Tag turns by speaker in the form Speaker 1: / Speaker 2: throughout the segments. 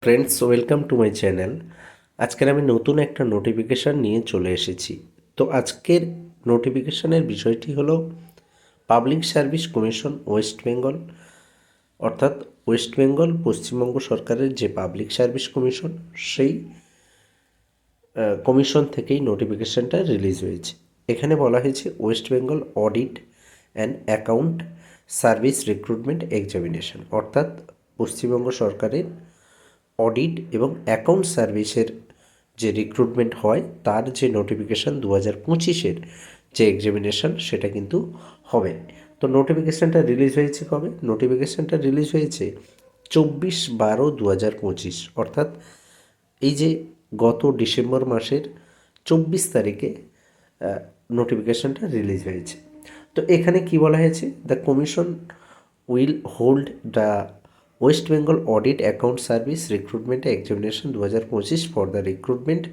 Speaker 1: Friends, welcome to my channel. আজকের আমি নতুন একটা নোটিফিকেশান নিয়ে চলে এসেছি। তো আজকের নোটিফিকেশানের বিষয়টি হলো public service commission West Bengal, অর্থাৎ ওয়েস্ট বেঙ্গল পশ্চিমবঙ্গ সরকারের যে পাবলিক সার্ভিস কমিশন, সেই কমিশন থেকেই নোটিফিকেশানটা রিলিজ হয়েছে। এখানে বলা হয়েছে West Bengal audit and account service recruitment examination, অর্থাৎ পশ্চিমবঙ্গ সরকারের অডিট এবং অ্যাকাউন্ট সার্ভিসের যে রিক্রুটমেন্ট হয় তার যে নোটিফিকেশান 2025-এর যে এক্সামিনেশান সেটা কিন্তু হবে। তো নোটিফিকেশানটা রিলিজ হয়েছে কবে? নোটিফিকেশানটা রিলিজ হয়েছে 24/12/2025, অর্থাৎ এই যে গত ডিসেম্বর মাসের 24 তারিখে নোটিফিকেশানটা রিলিজ হয়েছে। তো এখানে কি বলা হয়েছে? The commission will hold the West Bengal audit account service recruitment examination 2025 for the recruitment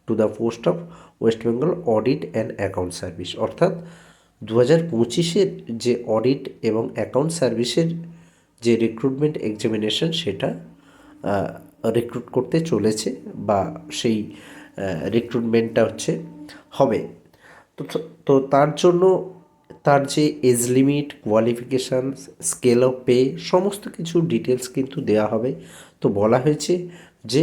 Speaker 1: to the post of West Bengal audit and account service, অর্থাৎ 2025-এর যে অডিট এবং অ্যাকাউন্ট সার্ভিসের যে রিক্রুটমেন্ট এক্সামিনেশন সেটা রিক্রুট করতে চলেছে, বা সেই রিক্রুটমেন্টটা হবে। তো তো তার জন্য তার যে age limit, qualification, scale of pay, সমস্ত কিছু ডিটেলস কিন্তু দেওয়া হবে। তো বলা হয়েছে যে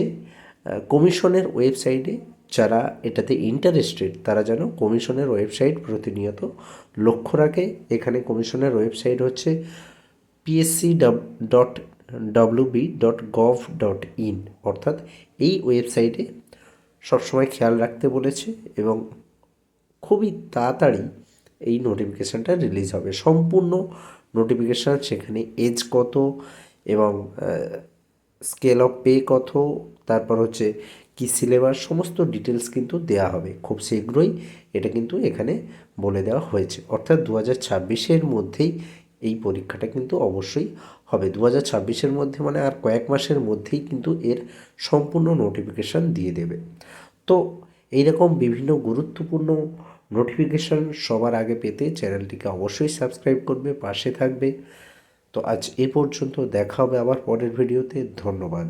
Speaker 1: কমিশনের ওয়েবসাইটে যারা এটাতে ইন্টারেস্টেড তারা যেন কমিশনের ওয়েবসাইট প্রতিনিয়ত লক্ষ্য রাখে। এখানে কমিশনের ওয়েবসাইট হচ্ছে psc.wb.gov.in, অর্থাৎ এই ওয়েবসাইটে সবসময় খেয়াল রাখতে বলেছে এবং খুবই তাড়াতাড়ি এই নোটিফিকেশানটা রিলিজ হবে। সম্পূর্ণ নোটিফিকেশান, সেখানে এজ কত এবং স্কেল অফ পে কত, তারপর কি সিলেবাস, সমস্ত ডিটেলস কিন্তু দেওয়া হবে খুব শীঘ্রই। এটা কিন্তু এখানে বলে দেওয়া হয়েছে, অর্থাৎ 2026-এর মধ্যেই এই পরীক্ষাটা কিন্তু অবশ্যই হবে। 2026-এর মধ্যে মানে আর কয়েক মাসের মধ্যেই কিন্তু এর সম্পূর্ণ নোটিফিকেশান দিয়ে দেবে। তো এইরকম বিভিন্ন গুরুত্বপূর্ণ নোটিফিকেশান সবার আগে পেতে চ্যানেলটিকে অবশ্যই সাবস্ক্রাইব করবে, পাশে থাকবে। তো আজ এ পর্যন্ত, দেখা হবে আবার পরের ভিডিওতে। ধন্যবাদ।